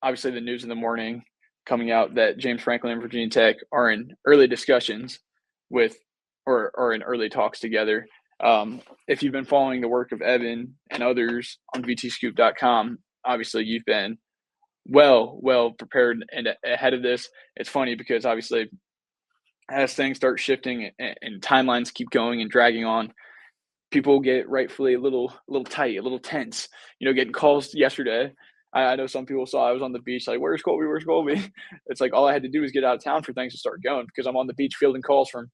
obviously the news in the morning coming out that James Franklin and Virginia Tech are in early discussions with or in early talks together. If you've been following the work of Evan and others on vtscoop.com, obviously you've been well prepared and ahead of this. It's funny because obviously as things start shifting and timelines keep going and dragging on, people get rightfully a little tight, a little tense. Getting calls yesterday. I know some people saw I was on the beach, like, "Where's Colby? Where's Colby?" It's like all I had to do was get out of town for things to start going because I'm on the beach fielding calls from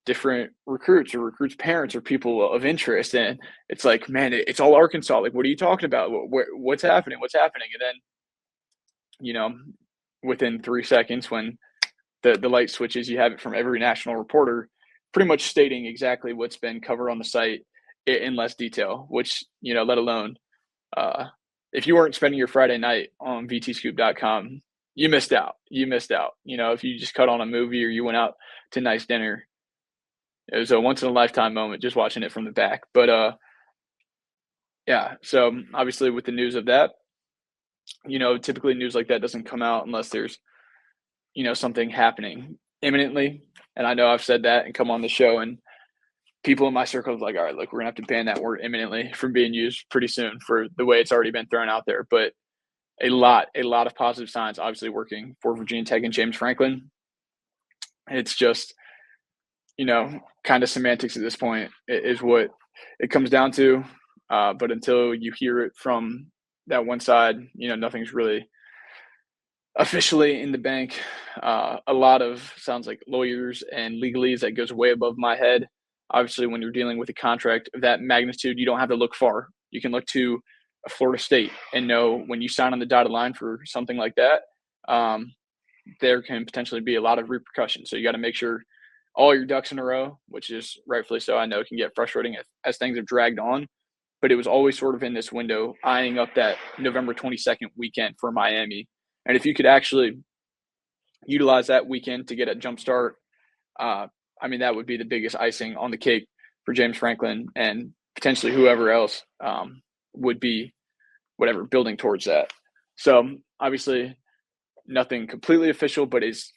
different recruits or recruits' parents or people of interest, and it's like, man, it's all Arkansas. Like, what are you talking about? What's happening? What's happening? And then, you know, within 3 seconds, when the light switches, you have it from every national reporter pretty much stating exactly what's been covered on the site in less detail, which, let alone uh, if you weren't spending your Friday night on vtscoop.com, you missed out. You missed out. If you just cut on a movie or you went out to nice dinner, it was a once in a lifetime moment just watching it from the back. But yeah, so obviously with the news of that, typically news like that doesn't come out unless there's something happening imminently. And I know I've said that and come on the show, and people in my circle is like, all right, look, we're gonna have to ban that word imminently from being used pretty soon for the way it's already been thrown out there. But a lot of positive signs obviously working for Virginia Tech and James Franklin. It's just, kind of semantics at this point is what it comes down to. But until you hear it from that one side, nothing's really officially in the bank. A lot of sounds like lawyers and legalese that goes way above my head. Obviously, when you're dealing with a contract of that magnitude, you don't have to look far. You can look to Florida State and know when you sign on the dotted line for something like that, um, there can potentially be a lot of repercussions. So you got to make sure all your ducks in a row, which is rightfully so. I know it can get frustrating as things have dragged on, but it was always sort of in this window, eyeing up that November 22nd weekend for Miami. And if you could actually utilize that weekend to get a jump start, uh, that would be the biggest icing on the cake for James Franklin and potentially whoever else would be whatever building towards that. So obviously, nothing completely official, but it's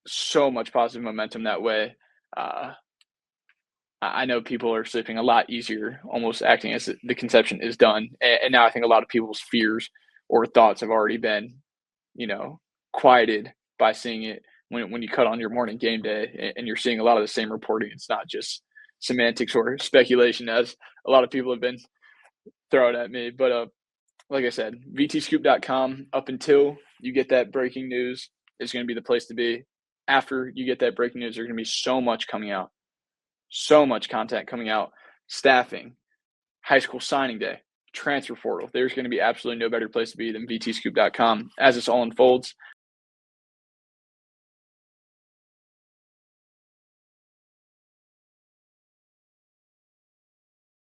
so much positive momentum that way. Uh, I know people are sleeping a lot easier, almost acting as the conception is done. And now I think a lot of people's fears or thoughts have already been, you know, quieted by seeing it when you cut on your morning game day and you're seeing a lot of the same reporting. It's not just semantics or speculation as a lot of people have been throwing at me. But like I said, vtscoop.com up until you get that breaking news is going to be the place to be. After you get that breaking news, there's going to be so much coming out, so much content coming out, staffing, high school signing day, transfer portal. There's going to be absolutely no better place to be than vtscoop.com as this all unfolds.